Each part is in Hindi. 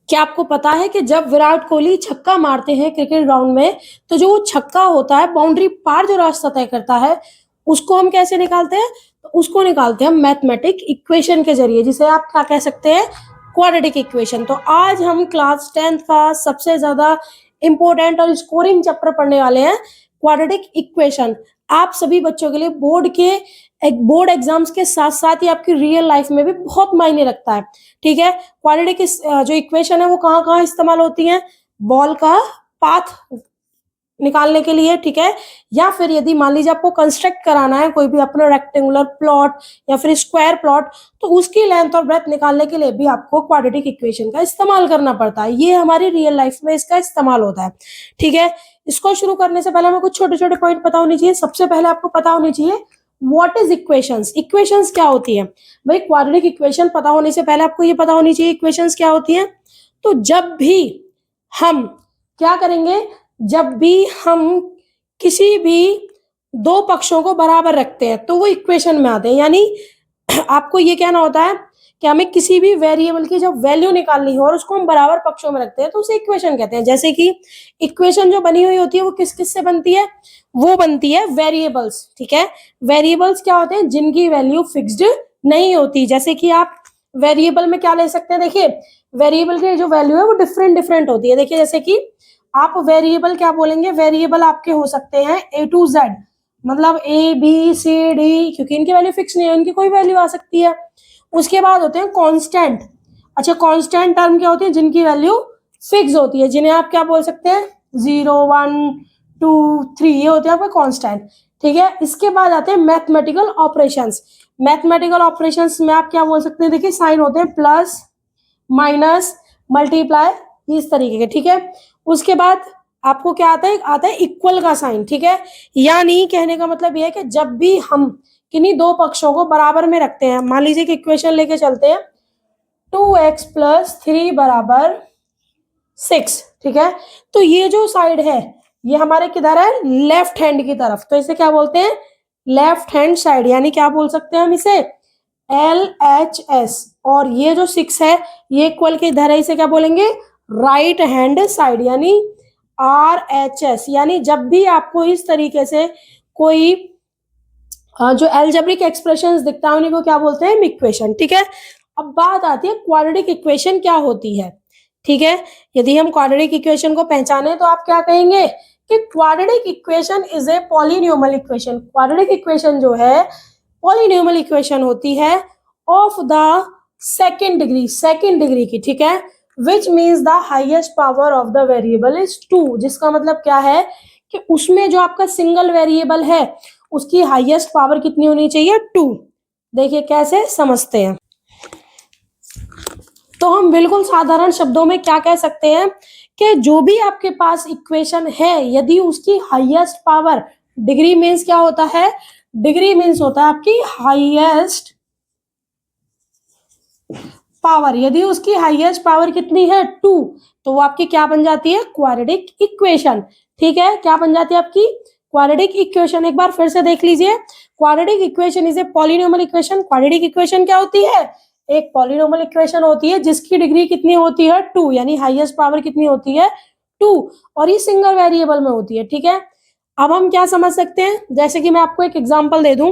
क्या आपको पता है कि जब विराट कोहली छक्का मारते हैं क्रिकेट ग्राउंड में, तो जो वो छक्का होता है, बाउंड्री पार जो रास्ता तय करता है, उसको हम कैसे निकालते हैं? तो उसको निकालते हैं मैथमेटिक इक्वेशन के जरिए, जिसे आप क्या कह सकते हैं? Quadratic equation. तो आज हम क्लास 10th का सबसे ज्यादा इंपॉर्टेंट और स्कोरिंग चैप्टर पढ़ने वाले हैं, क्वाड्रेटिक इक्वेशन। आप सभी बच्चों के लिए बोर्ड एग्जाम्स के साथ साथ ही आपकी रियल लाइफ में भी बहुत मायने रखता है। ठीक है, क्वाड्रेटिक जो इक्वेशन है वो कहाँ कहाँ इस्तेमाल होती है? बॉल का पाथ निकालने के लिए, ठीक है, या फिर यदि मान लीजिए आपको कंस्ट्रक्ट कराना है कोई भी अपना रेक्टेंगुलर प्लॉट या फिर स्क्वायर प्लॉट, तो उसकी लेंथ और ब्रेथ निकालने के लिए भी आपको क्वाड्रेटिक इक्वेशन का इस्तेमाल करना पड़ता है। ये हमारी रियल लाइफ में इसका इस्तेमाल होता है। ठीक है, इसको शुरू करने से पहले हमें कुछ छोटे छोटे पॉइंट पता होने चाहिए। सबसे पहले आपको पता होनी चाहिए व्हाट इज इक्वेशंस। इक्वेशंस क्या होती है भाई? क्वाड्रेटिक इक्वेशन पता होने से पहले आपको ये पता होनी चाहिए इक्वेशंस क्या होती है। तो जब भी हम क्या करेंगे, जब भी हम किसी भी दो पक्षों को बराबर रखते हैं तो वो इक्वेशन में आते हैं। यानी आपको ये कहना होता है कि हमें किसी भी वेरिएबल की जब वैल्यू निकालनी हो और उसको हम बराबर पक्षों में रखते हैं तो उसे इक्वेशन कहते हैं। जैसे कि इक्वेशन जो बनी हुई होती है वो किस किस से बनती है? वो बनती है वेरिएबल्स। ठीक है, वेरिएबल्स क्या होते हैं? जिनकी वैल्यू फिक्स्ड नहीं होती। जैसे कि आप वेरिएबल में क्या ले सकते हैं? देखिए, वेरिएबल की जो वैल्यू है वो डिफरेंट डिफरेंट होती है। देखिए, जैसे कि आप वेरिएबल क्या बोलेंगे? वेरिएबल आपके हो सकते हैं A to Z, मतलब A B C D, क्योंकि इनकी वैल्यू फिक्स नहीं है, इनकी कोई वैल्यू आ सकती है। उसके बाद होते हैं कांस्टेंट। अच्छा, कांस्टेंट टर्म क्या होती है? जिनकी वैल्यू फिक्स होती है, जिन्हें आप क्या बोल सकते हैं? 0 1 2 3, ये होते हैं आपके कांस्टेंट। ठीक है, इसके बाद आते हैं मैथमेटिकल ऑपरेशंस। मैथमेटिकल ऑपरेशंस में आप क्या बोल सकते हैं? देखिए, साइन होते हैं प्लस, माइनस, मल्टीप्लाई, इस तरीके के। ठीक है, उसके बाद आपको क्या आता है? आता है इक्वल का साइन। ठीक है, यानी कहने का मतलब ये है कि जब भी हम किन्हीं दो पक्षों को बराबर में रखते हैं, मान लीजिए कि इक्वेशन लेके चलते हैं 2x + 3 = 6। ठीक है, तो ये जो साइड है ये हमारे किधर है? लेफ्ट हैंड की तरफ, तो इसे क्या बोलते हैं? Left hand side. यानी क्या बोल सकते हैं हम इसे? LHS। और ये जो 6 है ये इक्वल के इधर है, इसे क्या बोलेंगे? राइट हैंड साइड, यानी RHS। यानी जब भी आपको इस तरीके से कोई जो एल्जेब्रिक एक्सप्रेशंस दिखता है उन्हीं को क्या बोलते हैं? इक्वेशन। ठीक है, अब बात आती है क्वाड्रेटिक इक्वेशन क्या होती है। ठीक है, यदि हम क्वाड्रेटिक इक्वेशन को पहचाने तो आप क्या कहेंगे कि quadratic equation is a polynomial equation. Quadratic equation जो है पॉलिनोमियल इक्वेशन होती है ऑफ द सेकेंड डिग्री की। ठीक है, which means the highest power of the variable is 2। जिसका मतलब क्या है कि उसमें जो आपका सिंगल वेरिएबल है उसकी हाईएस्ट पावर कितनी होनी चाहिए? 2। देखिए कैसे समझते हैं। तो हम बिल्कुल साधारण शब्दों में क्या कह सकते हैं कि जो भी आपके पास इक्वेशन है यदि उसकी हाईएस्ट पावर, डिग्री मीन्स क्या होता है? डिग्री मीन्स होता है आपकी हाईएस्ट पावर। यदि उसकी हाईएस्ट पावर कितनी है? 2, तो वो आपकी क्या बन जाती है? Quadratic equation. ठीक है, क्या बन जाती है आपकी? Quadratic equation. एक बार फिर से देख लीजिए, quadratic equation is a polynomial equation. Quadratic equation क्या होती है? एक पॉलिनोमियल इक्वेशन होती है जिसकी डिग्री कितनी होती है? 2, यानी हाईएस्ट पावर कितनी होती है? 2, और ये सिंगल वेरिएबल में होती है। ठीक है, अब हम क्या समझ सकते हैं? जैसे कि मैं आपको एक एग्जांपल दे दूं।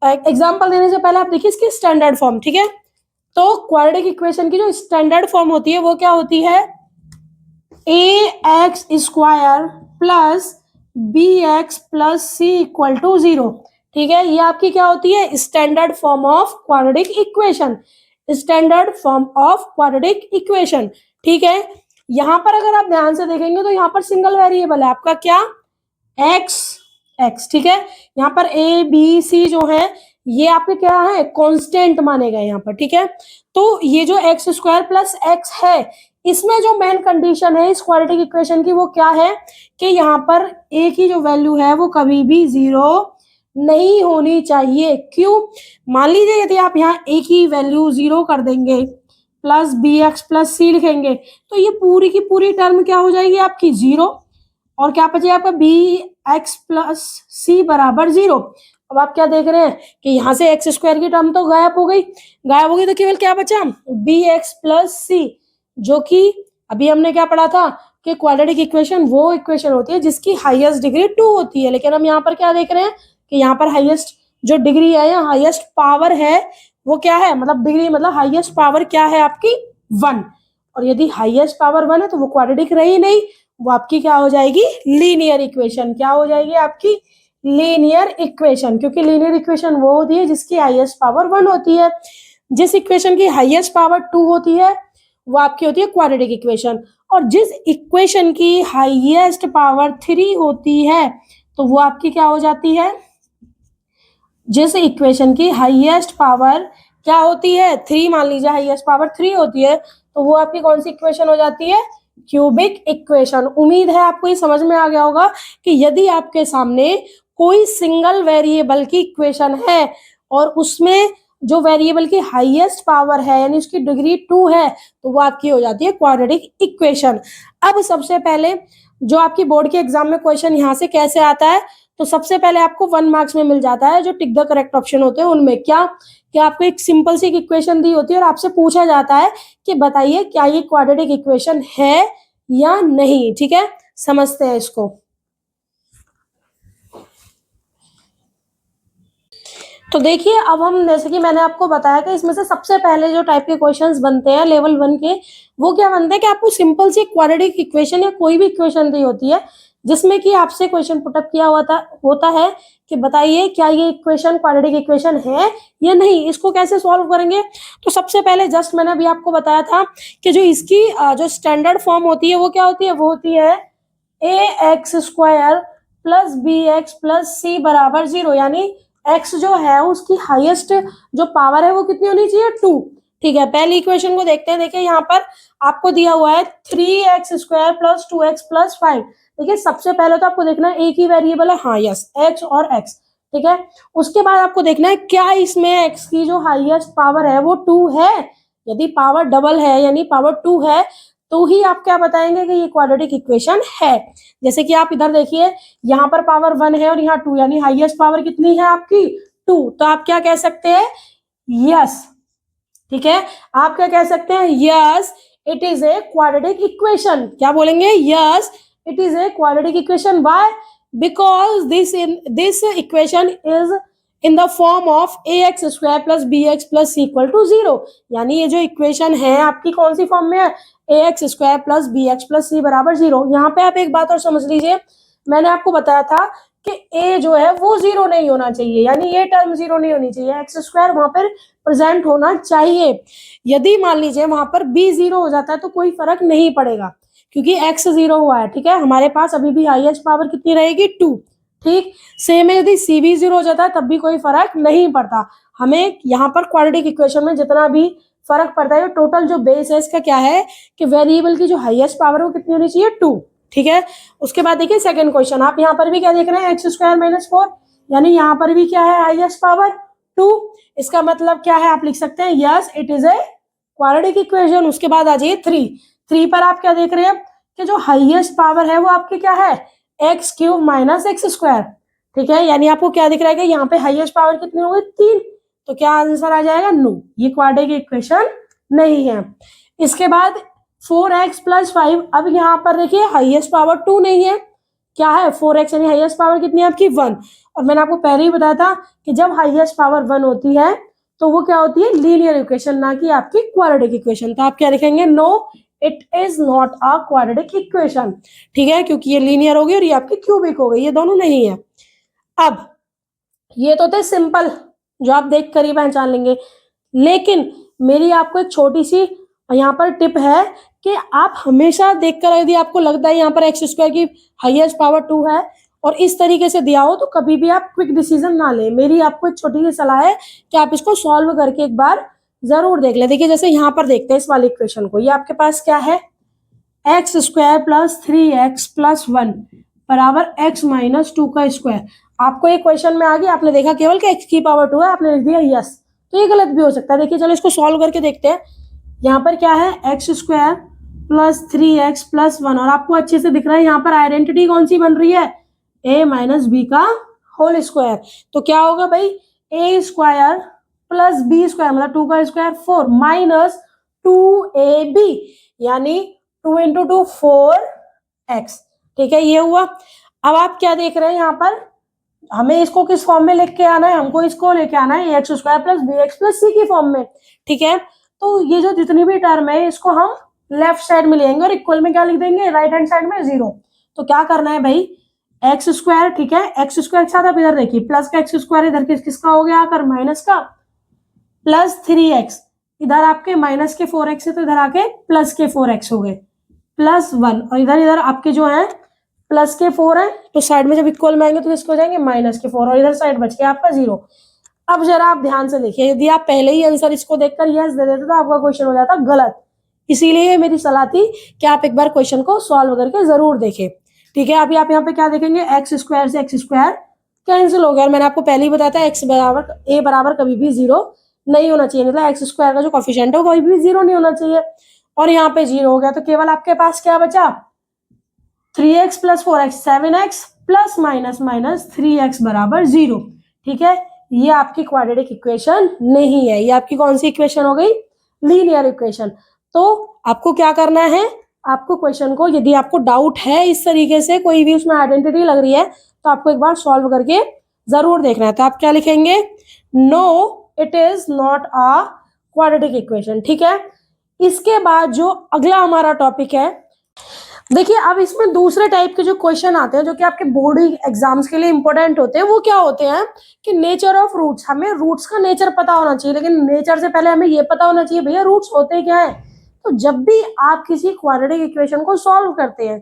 एग्जांपल देने से पहले आप देखिए इसकी स्टैंडर्ड फॉर्म। ठीक है, तो क्वाड्रेटिक इक्वेशन की जो स्टैंडर्ड फॉर्म होती है वो क्या होती है? ax² plus bx plus c equal to 0। ठीक है, ये आपकी क्या होती है? Standard form of quadratic equation. Standard form of quadratic equation. ठीक है, यहां पर अगर आप ध्यान से देखेंगे तो यहाँ पर सिंगल वेरिएबल है आपका क्या? x। ठीक है, यहाँ पर a b c जो है ये आपके क्या है? कांस्टेंट माने गए यहाँ पर। ठीक है, तो ये जो x² प्लस x है इसमें जो मेन कंडीशन है इस क्वाड्रेटिक इक्वेशन की वो क्या है कि यहाँ पर a की जो वैल्यू है वो कभी भी 0 नहीं होनी चाहिए। क्यों? मान लीजिए यदि आप यहाँ a की वैल्यू 0 कर देंगे प्लस bx प्लस c लिखेंगे तो ये पूरी की पूरी टर्म क्या हो जाएगी आपकी? 0, और क्या बचेगा आपका? bx प्लस c बराबर 0। अब आप क्या देख रहे हैं कि यहाँ से x² की टर्म तो गायब हो गई तो केवल क्या बचा? bx plus c। जो कि अभी हमने क्या पढ़ा था कि क्वाड्रेटिक इक्वेशन वो इक्वेशन होती है जिसकी हाईएस्ट डिग्री 2 होती है, लेकिन हम यहाँ पर क्या देख रहे हैं कि यहाँ पर हाईएस्ट जो डिग्री है या हाईएस्ट पावर है वो क्या है, मतलब डिग्री मतलब हाईएस्ट पावर क्या है आपकी 1, और यदि हाईएस्ट पावर 1 है तो वो क्वाड्रेटिक रही नहीं, वो आपकी क्या हो जाएगी, लीनियर इक्वेशन। क्या हो जाएगी आपकी, लीनियर इक्वेशन, क्योंकि लीनियर इक्वेशन वो होती है जिसकी हाईएस्ट पावर 1 होती है। जिस इक्वेशन की हाईएस्ट पावर 2 होती है वो आपकी होती है क्वाड्रेटिक इक्वेशन, और जिस इक्वेशन की हाईएस्ट पावर 3 होती है तो वो आपकी क्या हो जाती है, जिस इक्वेशन की हाईएस्ट पावर क्या होती है 3, मान लीजिए हाईएस्ट पावर 3 होती है तो वो आपकी कौन सी इक्वेशन हो जाती है, क्यूबिक इक्वेशन। उम्मीद है आपको ये समझ में आ गया होगा कि यदि आपके सामने कोई सिंगल वेरिएबल की इक्वेशन है और उसमें जो वेरिएबल की हाईएस्ट पावर है यानी उसकी डिग्री 2 है तो वो आपकी हो जाती है क्वाड्रेटिक इक्वेशन। अब सबसे पहले जो आपकी बोर्ड के एग्जाम में क्वेश्चन यहाँ से कैसे आता है, तो सबसे पहले आपको 1 मार्क्स में मिल जाता है जो टिक द करेक्ट ऑप्शन होते हैं उनमें क्या आपको एक सिंपल सी इक्वेशन दी होती है और आपसे पूछा जाता है कि बताइए क्या ये क्वाड्रेटिक इक्वेशन है या नहीं। ठीक है, समझते हैं इसको। तो देखिए अब हम, जैसे कि मैंने आपको बताया कि इसमें से सबसे पहले जो टाइप के क्वेश्चंस बनते हैं लेवल 1 के, वो क्या बनते हैं कि आपको सिंपल सी क्वाड्रेटिक इक्वेशन या कोई भी इक्वेशन दी होती है जिसमें कि आपसे क्वेश्चन पुटअप किया होता है कि बताइए क्या ये इक्वेशन क्वाड्रेटिक इक्वेशन है या नहीं। इसको कैसे सॉल्व करेंगे, तो सबसे पहले जस्ट मैंने अभी आपको बताया था कि जो इसकी जो स्टैंडर्ड फॉर्म होती है वो क्या होती है, वो होती है ax² plus bx plus c बराबर 0, यानी x जो है उसकी हाईएस्ट जो पावर है वो कितनी होनी चाहिए, 2। ठीक है, पहली इक्वेशन को देखते हैं। देखिए यहाँ पर आपको दिया हुआ है 3x² प्लस 2x प्लस 5। देखिए सबसे पहले तो आपको देखना है एक ही वेरिएबल है, हाँ यस, x और x। ठीक है, उसके बाद आपको देखना है क्या इसमें x की जो हाईएस्ट पावर है वो 2 है। यदि पावर डबल है यानी पावर 2 है तो ही आप क्या बताएंगे कि ये क्वाड्रेटिक इक्वेशन है। जैसे कि आप इधर देखिए यहाँ पर पावर 1 है और यहाँ 2, यानी हाईएस्ट पावर कितनी है आपकी 2, तो आप क्या कह सकते हैं, यस। ठीक है, आप क्या कह सकते हैं, yes it is a quadratic equation. क्या बोलेंगे, yes it is a quadratic equation. Why, because this equation is in the form of ax² plus bx plus c equal to 0, यानी ये जो इक्वेशन है आपकी कौन सी फॉर्म में है, ax² plus bx plus c बराबर 0। यहाँ पे आप एक बात और समझ लीजिए, मैंने आपको बताया था कि a जो है वो 0 नहीं होना चाहिए, यानी ये टर्म 0 नहीं होनी चाहिए, x² वहां पर प्रेजेंट होना चाहिए। यदि मान लीजिए वहां पर b 0 हो जाता है तो कोई फर्क नहीं पड़ेगा क्योंकि x 0 हुआ है। ठीक है, हमारे पास अभी भी हाईएस्ट पावर कितनी रहेगी, 2। ठीक, सेम है यदि c भी 0 हो जाता है तब भी कोई फर्क नहीं पड़ता। हमें यहाँ पर क्वाड्रेटिक इक्वेशन में जितना भी फर्क पड़ता है, टोटल जो बेस है इसका क्या है कि वेरिएबल की जो हाईएस्ट पावर है वो कितनी होनी चाहिए, 2। ठीक है, उसके बाद देखिए सेकंड क्वेश्चन, आप यहाँ पर भी क्या देख रहे हैं, x² माइनस 4, यानी यहाँ पर भी क्या है, हाईएस्ट पावर 2। इसका मतलब क्या है, आप लिख सकते हैं yes it is a quadratic equation. उसके बाद आ जाइए 3 पर आप क्या देख रहे हैं कि जो हाईएस्ट पावर है वो आपकी क्या है, x³ माइनस x²। ठीक है, यानी आपको क्या दिख रहा है कि यहाँ पे हाईएस्ट पावर कितनी होगी, 3, तो क्या आंसर आ जाएगा, नो, ये क्वाड्रेटिक इक्वेशन नहीं है। इसके बाद 4x प्लस 5, अब यहाँ पर देखिए हाईएस्ट पावर 2 नहीं है, क्या है 4x, यानी हाईएस्ट पावर कितनी है आपकी 1। और मैंने आपको पहले ही बताया था कि जब हाईएस्ट पावर 1 होती है तो वो क्या होती है, लीनियर इक्वेशन, ना कि आपकी क्वाड्रेटिक इक्वेशन। तो आप क्या लिखेंगे, no it is not a quadratic equation. ठीक है, क्योंकि ये लीनियर होगी और ये आपकी क्यूबिक हो गई, ये दोनों नहीं है। अब ये तो थे सिंपल जो आप देख कर ही पहचान लेंगे, लेकिन मेरी आपको एक छोटी सी यहाँ पर टिप है कि आप हमेशा देखकर, यदि आपको लगता है यहाँ पर x² की हाईएस्ट पावर 2 है और इस तरीके से दिया हो तो कभी भी आप क्विक डिसीजन ना लें। मेरी आपको एक छोटी सी सलाह है कि आप इसको सॉल्व करके एक बार जरूर देख लें। देखिए जैसे यहाँ पर देखते हैं इस वाली इक्वेशन को, ये आपके पास क्या है, x² प्लस 3x प्लस 1 बराबर x माइनस 2 का स्क्वायर। आपको एक क्वेश्चन में आ गया, आपने देखा केवल कि x की पावर 2 है, आपने लिख दिया यस, तो ये गलत भी हो सकता है। देखिए चलो इसको सॉल्व करके देखते हैं। यहाँ पर क्या है, x² प्लस 3x प्लस 1, और आपको अच्छे से दिख रहा है यहाँ पर आइडेंटिटी कौन सी बन रही है, a माइनस b का होल स्क्वायर। तो क्या होगा भाई, a² प्लस b² मतलब 2 का स्क्वायर 4 माइनस 2ab, यानी 2 into 2 4x। ठीक है, ये हुआ। अब आप क्या देख रहे हैं यहाँ पर, हमें इसको किस फॉर्म में लेके आना है, हमको इसको लेके आना है x square plus B X plus C की फॉर्म में। ठीक है, तो ये जो जितनी भी टर्म है इसको हम लेफ्ट साइड में लेंगे और इक्वल में क्या लिख देंगे, राइट हैंड साइड में 0। तो क्या करना है भाई, एक्स स्क्वायर, ठीक है, एक्स स्क्वायर के साथ आप इधर देखिए प्लस का एक्स स्क्वायर इधर किसका हो गया आकर माइनस का, प्लस 3x, इधर आपके माइनस के 4x है तो इधर आके प्लस के 4x हो गए, प्लस 1, और इधर इधर आपके जो है प्लस के 4 है तो साइड में जब इक्वल में आएंगे तो इसको हो जाएंगे माइनस के 4 और इधर साइड बच गया आपका 0। अब जरा आप ध्यान से देखिए, यदि आप पहले ही आंसर इसको देखकर यस दे देते तो आपका क्वेश्चन हो जाता गलत। इसीलिए मेरी सलाह थी कि आप एक बार क्वेश्चन को सॉल्व करके जरूर देखें। ठीक है, अभी आप यहाँ पे क्या देखेंगे, एक्स स्क्वायर से एक्स स्क्वायर कैंसिल हो गया, और मैंने आपको पहले ही बताया था एक्स बराबर ए बराबर कभी भी 0 नहीं होना चाहिए, मतलब एक्स स्क्वायर का जो कोफिशिएंट है वो कभी भी 0 नहीं होना चाहिए, और यहाँ पे 0 हो गया तो केवल आपके पास क्या बचा, 3x plus 4x 7x plus minus minus 3x बराबर 0। ठीक है, ये आपकी क्वाड्रेटिक इक्वेशन नहीं है, ये आपकी कौन सी इक्वेशन हो गई, लीनियर इक्वेशन। तो आपको क्या करना है, आपको क्वेश्चन को, यदि आपको डाउट है इस तरीके से कोई भी उसमें आइडेंटिटी लग रही है तो आपको एक बार सॉल्व करके जरूर देखना है। तो आप क्या लिखेंगे, no it is not a quadratic equation. ठीक है, इसके बाद जो अगला हमारा टॉपिक है, देखिए अब इसमें दूसरे टाइप के जो क्वेश्चन आते हैं जो कि आपके बोर्ड एग्जाम्स के लिए इंपॉर्टेंट होते हैं, वो क्या होते हैं कि नेचर ऑफ रूट्स, हमें रूट्स का नेचर पता होना चाहिए, लेकिन नेचर से पहले हमें ये पता होना चाहिए भैया रूट्स होते क्या है। तो जब भी आप किसी क्वाड्रेटिक इक्वेशन को सॉल्व करते हैं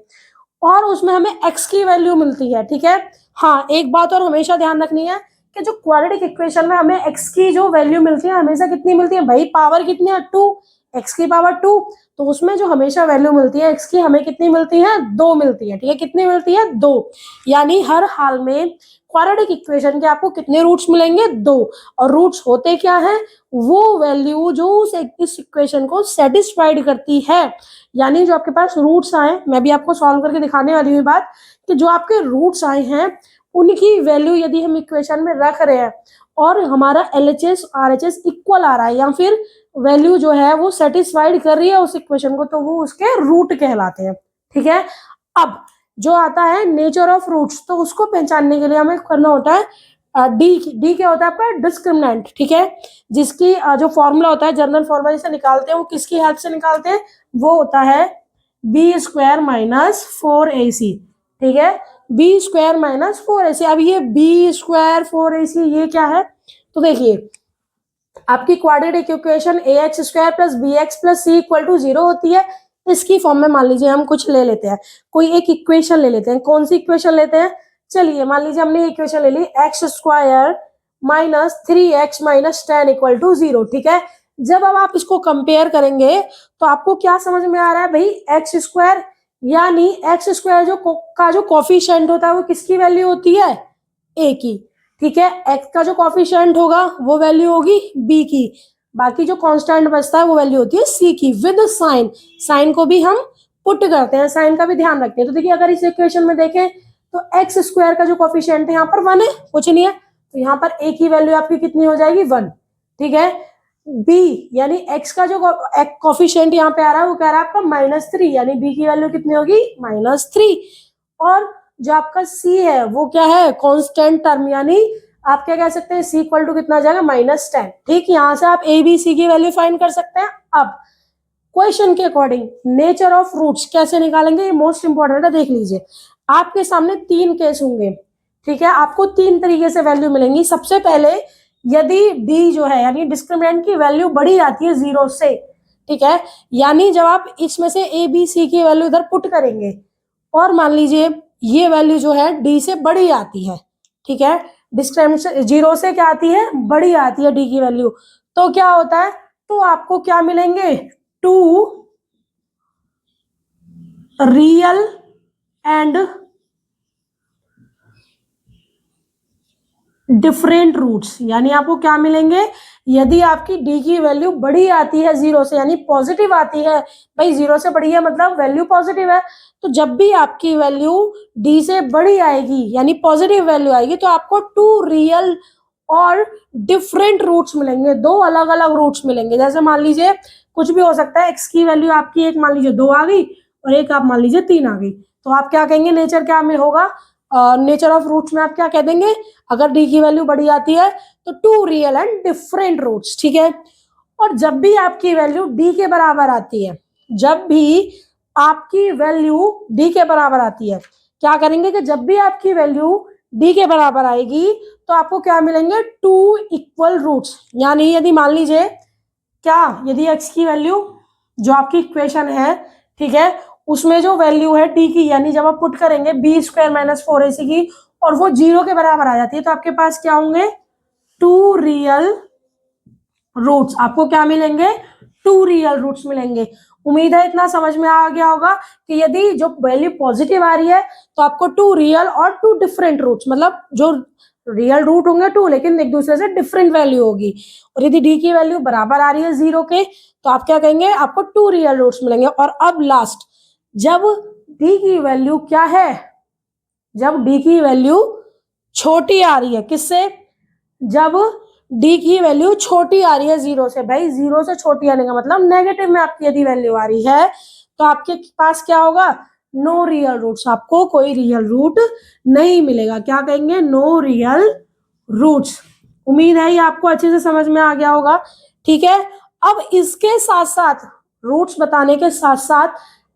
और उसमें हमें एक्स की वैल्यू मिलती है, ठीक है, हाँ एक बात और हमेशा ध्यान रखनी है कि जो क्वाड्रेटिक इक्वेशन में हमें एक्स की जो वैल्यू मिलती है हमेशा कितनी मिलती है भाई, पावर कितनी है 2, एक्स की पावर 2, तो उसमें जो हमेशा वैल्यू मिलती है एक्स की हमें कितनी मिलती है, 2 मिलती है। ठीक है, कितनी मिलती है, 2, यानी हर हाल में क्वाड्रेटिक इक्वेशन के आपको कितने रूट्स मिलेंगे, 2, और रूट्स होते क्या है, वो वैल्यू जो इस इक्वेशन को सेटिस्फाइड करती है, यानी जो आपके पास रूट्स आए, मैं भी आपको सॉल्व करके दिखाने वाली हूँ बात, कि जो आपके रूट्स आए हैं उनकी वैल्यू यदि हम इक्वेशन में रख रहे हैं और हमारा LHS RHS इक्वल आ रहा है या फिर वैल्यू जो है वो सेटिस्फाइड कर रही है उस इक्वेशन को, तो वो उसके रूट कहलाते हैं। ठीक है, अब जो आता है नेचर ऑफ रूट्स, तो उसको पहचानने के लिए हमें करना होता है डी क्या होता है आपका, डिस्क्रिमिनेंट। ठीक है, जिसकी जो फॉर्मूला होता है, जनरल फॉर्मूला जिसे निकालते हैं वो किसकी हेल्प से निकालते हैं, वो होता है बी स्क्वायर माइनस 4ac। ठीक है, बी स्क्वायर माइनस 4ac। अब ये बी स्क्वायर 4ac ये क्या है, तो देखिए आपकी quadratic equation ax square plus bx plus c equal to 0 होती है। इसकी फॉर्म में मान लीजिए हम कुछ ले लेते हैं, कोई एक इक्वेशन ले लेते हैं, कौन सी इक्वेशन लेते हैं, चलिए मान लीजिए हमने इक्वेशन ले ली X square minus 3x minus 10 equal to 0। ठीक है, जब अब आप इसको कंपेयर करेंगे तो आपको क्या समझ में आ रहा है भाई, एक्स स्क्वायर यानी एक्स स्क्वायर जो कोफिशिएंट होता है वो किसकी वैल्यू होती है, a की। ठीक है, x का जो कोफिशिएंट होगा वो वैल्यू होगी b की, बाकी जो कांस्टेंट बचता है वो वैल्यू होती है c की, विद साइन, साइन को भी हम पुट करते हैं, साइन का भी ध्यान रखते हैं। तो देखिए अगर इस इक्वेशन में देखें तो एक्स स्क्वायर का जो कोफिशिएंट है यहाँ पर 1 है, कुछ नहीं है, तो यहाँ पर a की वैल्यू आपकी कितनी हो जाएगी 1। ठीक है, b यानी x का जो कोफिशिएंट यहाँ पे आ रहा है वो कह रहा है आपका -3, यानी b की वैल्यू कितनी होगी -3, और जो आपका c है वो क्या है, कांस्टेंट टर्म, यानी आप क्या कह सकते हैं c इक्वल टू कितना आ जाएगा -10। ठीक, यहाँ से आप a b c की वैल्यू फाइंड कर सकते हैं। अब क्वेश्चन के अकॉर्डिंग नेचर ऑफ रूट्स कैसे निकालेंगे, ये मोस्ट इंपॉर्टेंट है, देख लीजिए आपके सामने 3 केस होंगे। ठीक है, आपको 3 तरीके से वैल्यू मिलेंगी। सबसे पहले यदि d जो है यानी डिस्क्रिमिनेंट की वैल्यू बड़ी आती है 0 से, ठीक है, यानी जब आप इसमें से a b c की वैल्यू इधर पुट करेंगे और मान लीजिए ये वैल्यू जो है d से बड़ी आती है, ठीक है, डिस्क्रिमिनेंट 0 से क्या आती है, बड़ी आती है d की वैल्यू, तो क्या होता है, तो आपको क्या मिलेंगे, 2 रियल एंड डिफरेंट रूट्स, यानी आपको क्या मिलेंगे, यदि आपकी डी की वैल्यू बड़ी आती है 0 से, यानी पॉजिटिव आती है, भाई 0 से बड़ी है मतलब वैल्यू पॉजिटिव है, तो जब भी आपकी वैल्यू डी से बड़ी आएगी यानी पॉजिटिव वैल्यू आएगी तो आपको 2 रियल और डिफरेंट रूट्स मिलेंगे, 2 अलग अलग रूट्स मिलेंगे। जैसे मान लीजिए कुछ भी हो सकता है। एक्स की वैल्यू आपकी एक मान लीजिए 2 आ गई और एक आप मान लीजिए 3 आ गई, तो आप क्या कहेंगे नेचर क्या में होगा, नेचर ऑफ रूट्स में आप क्या कह देंगे, अगर डी की वैल्यू बड़ी आती है तो 2 रियल एंड डिफरेंट रूट्स, ठीक है। और जब भी आपकी वैल्यू डी के बराबर आती है, जब भी आपकी वैल्यू डी के बराबर आती है, क्या करेंगे कि जब भी आपकी वैल्यू डी के बराबर आएगी तो आपको क्या मिलेंगे, 2 इक्वल रूट्स। यानी यदि मान लीजिए क्या, यदि एक्स की वैल्यू जो आपकी इक्वेशन है, ठीक है, उसमें जो वैल्यू है डी की, यानी जब आप पुट करेंगे बी स्क्वायर माइनस 4ac की और वो 0 के बराबर आ जाती है, तो आपके पास क्या होंगे, 2 रियल रूट्स। आपको क्या मिलेंगे, 2 रियल रूट्स मिलेंगे। उम्मीद है इतना समझ में आ गया होगा कि यदि जो वैल्यू पॉजिटिव आ रही है तो आपको 2 रियल और 2 डिफरेंट रूट्स, मतलब जो रियल रूट होंगे 2 लेकिन एक दूसरे से डिफरेंट वैल्यू होगी। और यदि डी की वैल्यू बराबर आ रही है 0 के तो आप क्या कहेंगे, आपको 2 रियल रूट्स मिलेंगे। और अब लास्ट, जब डी की वैल्यू क्या है, जब डी की वैल्यू छोटी आ रही है, किससे, जब डी की वैल्यू छोटी आ रही है 0 से, भाई 0 से छोटी आने का मतलब नेगेटिव में आपकी यदि वैल्यू आ रही है तो आपके पास क्या होगा, नो रियल रूट्स, आपको कोई रियल रूट नहीं मिलेगा। क्या कहेंगे, नो रियल रूट्स। उम्मीद है ये आपको अच्छे से समझ में आ गया होगा, ठीक है। अब इसके साथ साथ, रूट्स बताने के साथ साथ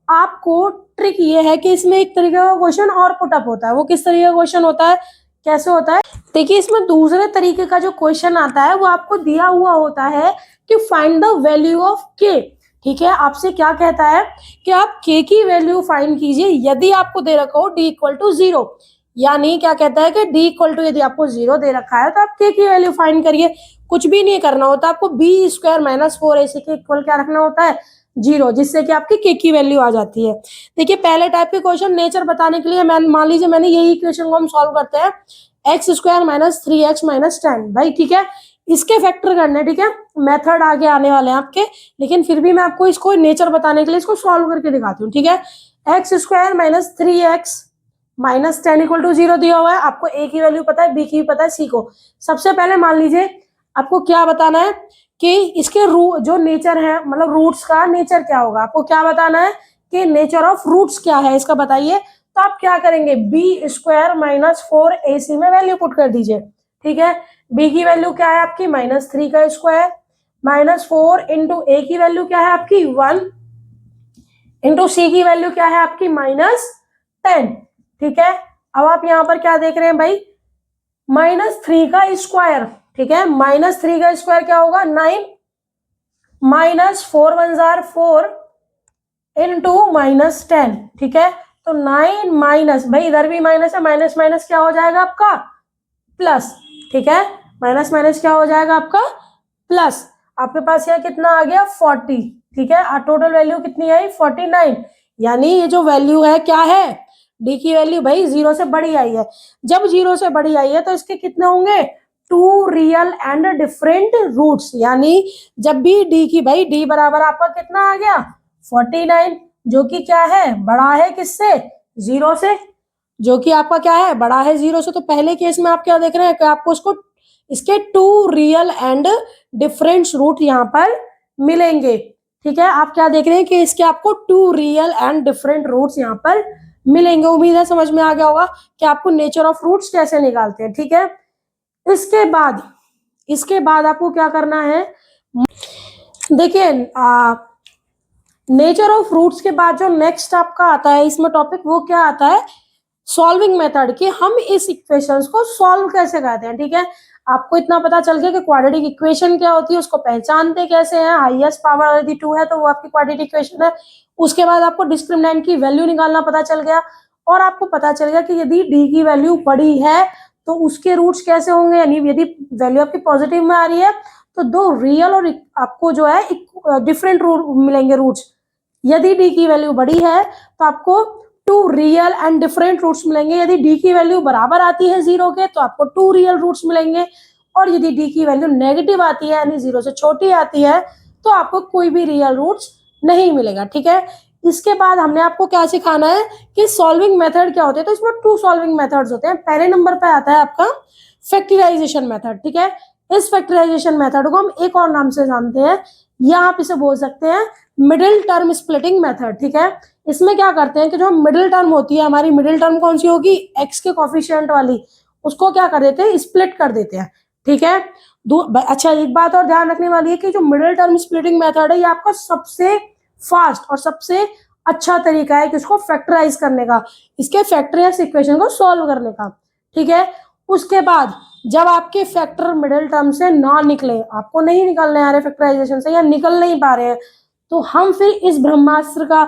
आपको ट्रिक ये है कि इसमें एक तरीके का क्वेश्चन और पुटअप होता है। वो किस तरीके का क्वेश्चन होता है, कैसे होता है, देखिए इसमें दूसरे तरीके का जो क्वेश्चन आता है वो आपको दिया हुआ होता है कि फाइंड द वैल्यू ऑफ के, ठीक है। आपसे क्या कहता है कि आप के की वैल्यू फाइंड कीजिए यदि आपको दे रखा हो डी इक्वल टू 0, यानी क्या कहता है कि डी इक्वल टू यदि आपको 0 दे रखा है तो आप के की वैल्यू फाइंड करिए। कुछ भी नहीं करना होता, आपको बी स्क्वायर माइनस 4ac के इक्वल क्या रखना होता है, 0, जिससे कि आपकी के की वैल्यू आ जाती है। देखिए पहले टाइप के क्वेश्चन नेचर बताने के लिए मान लीजिए मैंने यही इक्वेशन को हम सॉल्व करते हैं, x square minus 3x minus 10, भाई ठीक है, इसके फैक्टर करने, ठीक है, मेथड आगे आने वाले हैं आपके, लेकिन फिर भी मैं आपको इसको नेचर बताने के लिए इसको सॉल्व करके दिखाती हूँ, ठीक है। X square minus 3x minus 10 equal to 0 दिया हुआ है, आपको ए की वैल्यू पता है, बी की भी पता है, सी को। सबसे पहले मान लीजिए आपको क्या बताना है कि इसके जो नेचर है, मतलब रूट्स का नेचर क्या होगा, आपको क्या बताना है कि नेचर ऑफ रूट्स क्या है इसका बताइए। तो आप क्या करेंगे, बी स्क्वायर माइनस 4ac में वैल्यू पुट कर दीजिए, ठीक है। बी की वैल्यू क्या है आपकी, -3 का स्क्वायर माइनस 4 इंटू ए की वैल्यू क्या है आपकी 1 इंटू सी की वैल्यू क्या है आपकी -10, ठीक है। अब आप यहाँ पर क्या देख रहे हैं भाई, -3 का स्क्वायर, ठीक है, -3 का स्क्वायर क्या होगा 9 माइनस 4 1 जार 4 इंटू -10, ठीक है। तो 9 माइनस, भाई इधर भी माइनस है, माइनस माइनस क्या हो जाएगा आपका प्लस, ठीक है, माइनस माइनस क्या हो जाएगा आपका प्लस। आपके पास यहाँ कितना आ गया 40, ठीक है, और टोटल वैल्यू कितनी आई 49। यानी ये जो वैल्यू है क्या है, डी की वैल्यू भाई 0 से बड़ी आई है। जब 0 से बड़ी आई है तो इसके कितने होंगे, 2 रियल एंड डिफरेंट रूट्स। यानी जब भी डी की, भाई डी बराबर आपका कितना आ गया 49, जो कि क्या है, बड़ा है किससे, 0 से, जो कि आपका क्या है, बड़ा है 0 से। तो पहले केस में आप क्या देख रहे हैं कि आपको इसके 2 रियल एंड डिफरेंट रूट यहाँ पर मिलेंगे, ठीक है। आप क्या देख रहे हैं कि इसके आपको 2 रियल एंड डिफरेंट रूट्स यहाँ पर मिलेंगे। उम्मीद है समझ में आ गया होगा कि आपको नेचर ऑफ रूट्स कैसे निकालते हैं, ठीक है। इसके बाद आपको क्या करना है, देखिए नेचर ऑफ रूट्स के बाद जो नेक्स्ट आपका आता है इसमें टॉपिक, वो क्या आता है, सॉल्विंग मेथड, कि हम इस इक्वेशंस को सॉल्व कैसे करते हैं, ठीक है। आपको इतना पता चल गया कि क्वाड्रेटिक इक्वेशन क्या होती है, उसको पहचानते कैसे हैं, हाईएस्ट पावर यदि 2 है तो वो आपकी क्वाड्रेटिक इक्वेशन है। उसके बाद आपको डिस्क्रिमिनेंट की वैल्यू निकालना पता चल गया, और आपको पता चल गया कि यदि डी की वैल्यू बड़ी है तो उसके रूट्स कैसे होंगे, यानी यदि वैल्यू आपकी पॉजिटिव में आ रही है तो 2 रियल और आपको जो है डिफरेंट रूट मिलेंगे रूट्स। यदि डी की वैल्यू बड़ी है तो आपको 2 रियल एंड डिफरेंट रूट्स मिलेंगे। यदि डी की वैल्यू बराबर आती है 0 के तो आपको 2 रियल रूट्स मिलेंगे, और यदि डी की वैल्यू नेगेटिव आती है यानी 0 से छोटी आती है तो आपको कोई भी रियल रूट्स नहीं मिलेगा, ठीक है। इसके बाद हमने आपको क्या सिखाना है कि सॉल्विंग मेथड क्या होते हैं। तो इसमें 2 सॉल्विंग मेथड्स होते हैं। पहले नंबर पे आता है आपका फैक्टराइजेशन मेथड, ठीक है। इस फैक्टराइजेशन मेथड को हम एक और नाम से जानते हैं, या आप इसे बोल सकते हैं मिडिल टर्म स्प्लिटिंग मेथड। ठीक है, इसमें क्या करते हैं कि जो मिडिल टर्म होती है हमारी, मिडिल टर्म कौन सी होगी, एक्स के कोफिशिएंट वाली, उसको क्या कर देते हैं, स्प्लिट कर देते हैं। ठीक है, अच्छा एक बात और ध्यान रखने वाली है कि जो मिडिल टर्म स्प्लिटिंग मेथड है ये आपका सबसे फास्ट और सबसे अच्छा तरीका है कि इसको फैक्टराइज करने का, इसके फैक्टरियल इक्वेशन को सॉल्व करने का। ठीक है, उसके बाद जब आपके फैक्टर मिडिल टर्म से ना निकले, आपको नहीं निकलने आ रहे फैक्टराइजेशन से या निकल नहीं पा रहे हैं, तो हम फिर इस ब्रह्मास्त्र का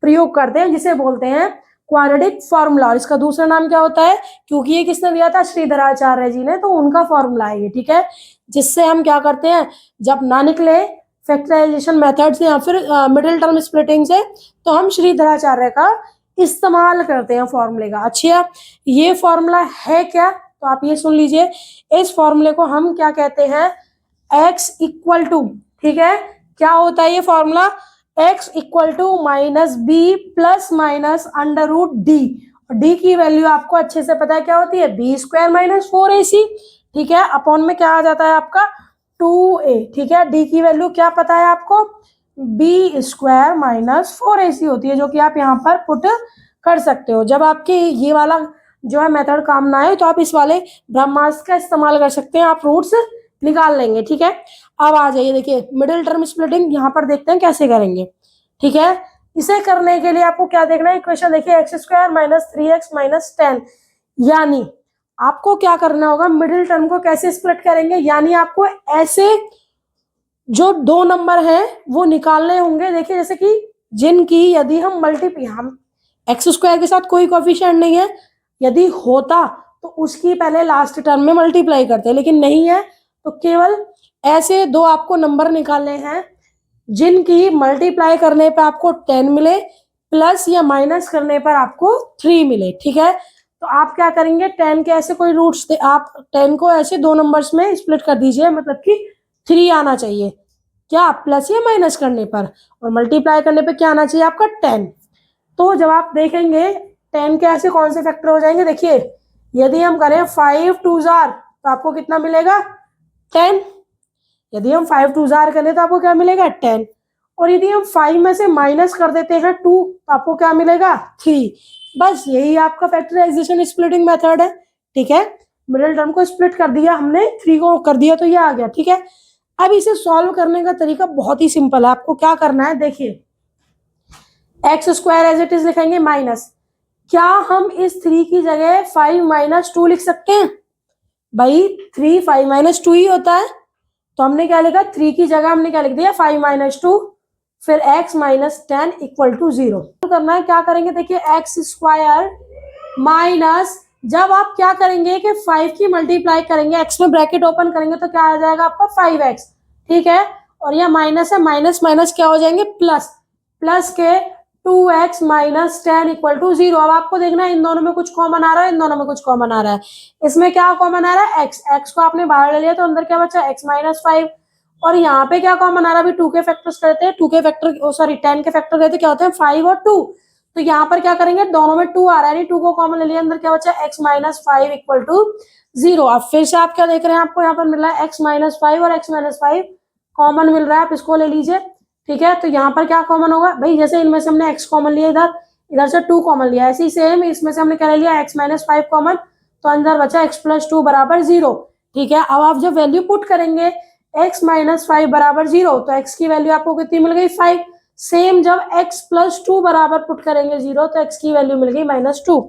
प्रयोग करते हैं जिसे बोलते हैं क्वाड्रेटिक फॉर्मूला। और इसका दूसरा नाम क्या होता है, क्योंकि ये किसने दिया था, श्रीधराचार्य जी ने, तो उनका फॉर्मूला है ये। ठीक है, जिससे हम क्या करते हैं, जब ना निकले फैक्टराइजेशन मेथड से या फिर मिडिल टर्म स्प्लिटिंग से, तो हम श्रीधराचार्य का इस्तेमाल करते हैं फॉर्मूले का। अच्छा, ये फॉर्मूला है क्या, तो आप ये सुन लीजिए, इस फॉर्मूले को हम क्या कहते हैं, x इक्वल टू, ठीक है, क्या होता है ये formula, x equal to minus B plus minus under root D. D की वैल्यू आपको अच्छे से पता है क्या होती है, बी स्क्वायर माइनस 4ac। ठीक है, अपॉन में क्या आ जाता है आपका 2a। ठीक है, डी की वैल्यू क्या पता है आपको, बी स्क्वायर माइनस 4ac होती है, जो कि आप यहाँ पर पुट कर सकते हो। जब आपके ये वाला जो है मेथड काम ना आए तो आप इस वाले ब्रह्मास्त्र का इस्तेमाल कर सकते हैं, आप रूट्स निकाल लेंगे। ठीक है, अब आ जाइए, देखिए मिडिल टर्म स्प्लिटिंग यहाँ पर देखते हैं कैसे करेंगे। ठीक है, इसे करने के लिए आपको क्या देखना है, इक्वेशन देखिए, x square minus 3x minus 10, यानी आपको क्या करना होगा, मिडिल टर्म को कैसे स्प्लिट करेंगे, यानी आपको ऐसे जो दो नंबर हैं वो निकालने होंगे। देखिए जैसे कि जिनकी यदि हम मल्टीप्लाई, हम एक्स स्क्वायर के साथ कोई कोफिशिएंट नहीं है, यदि होता तो उसकी पहले लास्ट टर्म में मल्टीप्लाई करते, लेकिन नहीं है, तो केवल ऐसे दो आपको नंबर निकालने हैं जिनकी मल्टीप्लाई करने पे आपको 10 मिले प्लस या माइनस करने पर आपको 3 मिले। ठीक है, तो आप क्या करेंगे, 10 के ऐसे कोई रूट्स थे, आप 10 को ऐसे दो नंबर्स में स्प्लिट कर दीजिए, मतलब कि 3 आना चाहिए, क्या प्लस या माइनस करने पर, और मल्टीप्लाई करने पे क्या आना चाहिए आपका 10। तो जब आप देखेंगे 10 के ऐसे कौन से फैक्टर हो जाएंगे, देखिए यदि हम करें 5 2 जार तो आपको कितना मिलेगा 10, यदि हम 5 2 जार करें तो आपको क्या मिलेगा 10, और यदि हम 5 में से माइनस कर देते हैं 2 तो आपको क्या मिलेगा 3। बस यही आपका फैक्टराइजेशन स्प्लिटिंग मेथड है। ठीक है, मिडिल टर्म को स्प्लिट कर दिया हमने, 3 को कर दिया तो ये आ गया। ठीक है, अब इसे सॉल्व करने का तरीका बहुत ही सिंपल है, आपको क्या करना है, देखिए x square as it is लिखेंगे माइनस, क्या हम इस 3 की जगह 5 माइनस 2 लिख सकते हैं, भाई 3 5 माइनस 2 ही होता है, तो हमने क्या लिखा, 3 की जगह हमने क्या लिख दिया 5 माइनस 2, फिर x माइनस 10 इक्वल टू 0 करना है। क्या करेंगे, देखिए एक्स स्क्वायर माइनस, जब आप क्या करेंगे कि 5 की मल्टीप्लाई करेंगे, x में ब्रैकेट ओपन करेंगे तो क्या आ जाएगा आपका 5x। ठीक है, और यह माइनस है, माइनस माइनस क्या हो जाएंगे प्लस, प्लस के 2x माइनस 10 इक्वल टू 0। अब आपको देखना है इन दोनों में कुछ कॉमन आ रहा है, इन दोनों में कुछ कॉमन आ रहा है, इसमें क्या कॉमन आ रहा है x, x को आपने बाहर ले लिया तो अंदर क्या बचा x माइनस 5, और यहाँ पे क्या कॉमन आ रहा है, अभी 2 के फैक्टर्स करते हैं, 2 के फैक्टर सॉरी 10 के फैक्टर कहते क्या होते हैं 5 और 2, तो यहाँ पर क्या करेंगे, दोनों में 2 आ रहा है, 2 को कॉमन ले लिया, अंदर क्या बचा x माइनस 5 इक्वल टू 0। अब फिर से आप क्या देख रहे हैं, आपको यहाँ पर मिल रहा है x माइनस 5 और x माइनस 5 कॉमन मिल रहा है, आप इसको ले लीजिए। ठीक है, तो यहाँ पर क्या कॉमन होगा, भाई जैसे इनमें से हमने x कॉमन लिया, इधर इधर से 2 कॉमन लिया, ऐसे ही सेम इसमें से हमने क्या ले लिया x माइनस 5 कॉमन, तो अंदर बचा x प्लस 2 बराबर 0। ठीक है, अब आप जब वैल्यू पुट करेंगे x माइनस 5 बराबर 0, तो x की वैल्यू आपको कितनी मिल गई 5। सेम जब x प्लस 2 बराबर पुट करेंगे 0, तो x की वैल्यू मिल गई माइनस 2।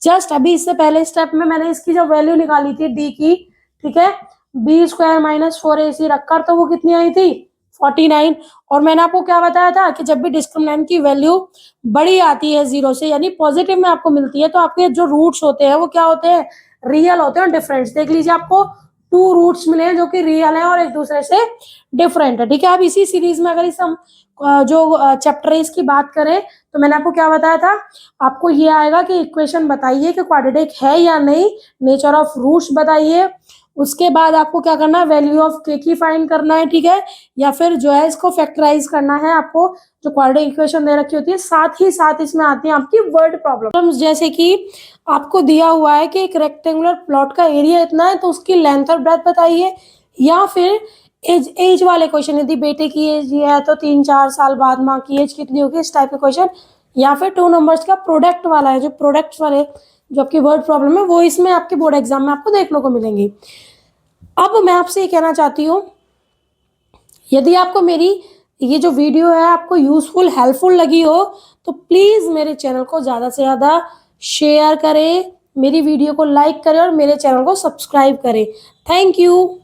जस्ट अभी इससे पहले स्टेप में मैंने इसकी जो वैल्यू निकाली थी d की, ठीक है, बी स्क्वायर माइनस 4ac रखकर, तो वो कितनी आई थी 49। और मैंने आपको क्या बताया था कि जब भी डिस्क्रिमिनेंट की वैल्यू बड़ी आती है 0 से, यानी पॉजिटिव में आपको मिलती है, तो आपके जो रूट्स होते हैं वो क्या होते हैं, रियल होते हैं, डिफरेंट। देख लीजिए आपको 2 रूट्स मिले हैं जो कि रियल है और एक दूसरे से डिफरेंट है। ठीक है, अब इसी सीरीज में अगर इस हम जो चैप्टर है इसकी बात करें, तो मैंने आपको क्या बताया था, आपको ये आएगा कि इक्वेशन बताइए कि क्वाड्रेटिक है या नहीं, नेचर ऑफ रूट्स बताइए, उसके बाद आपको क्या करना है, वैल्यू ऑफ के की फाइंड करना है। ठीक है, या फिर जो है इसको फैक्टराइज करना है, आपको जो क्वाड्रेटिक इक्वेशन दे रखी होती है, साथ ही साथ इसमें आती है आपकी वर्ड प्रॉब्लम्स, जैसे कि आपको दिया हुआ है कि एक रेक्टेंगुलर प्लॉट का एरिया इतना है तो उसकी लेंथ और ब्रेथ बताइए, या फिर एज एज वाले क्वेश्चन, यदि बेटे की एज ये है तो 3-4 साल बाद माँ की एज कितनी होगी, इस टाइप के क्वेश्चन। या फिर 2 नंबर्स का प्रोडक्ट वाला है, जो प्रोडक्ट्स वाले जो आपकी वर्ड प्रॉब्लम है वो इसमें आपके बोर्ड एग्जाम में आपको देखने को मिलेंगी। अब मैं आपसे ये कहना चाहती हूँ, यदि आपको मेरी ये जो वीडियो है आपको यूजफुल हेल्पफुल लगी हो तो प्लीज़ मेरे चैनल को ज़्यादा से ज़्यादा शेयर करें, मेरी वीडियो को लाइक करें और मेरे चैनल को सब्सक्राइब करें। Thank you.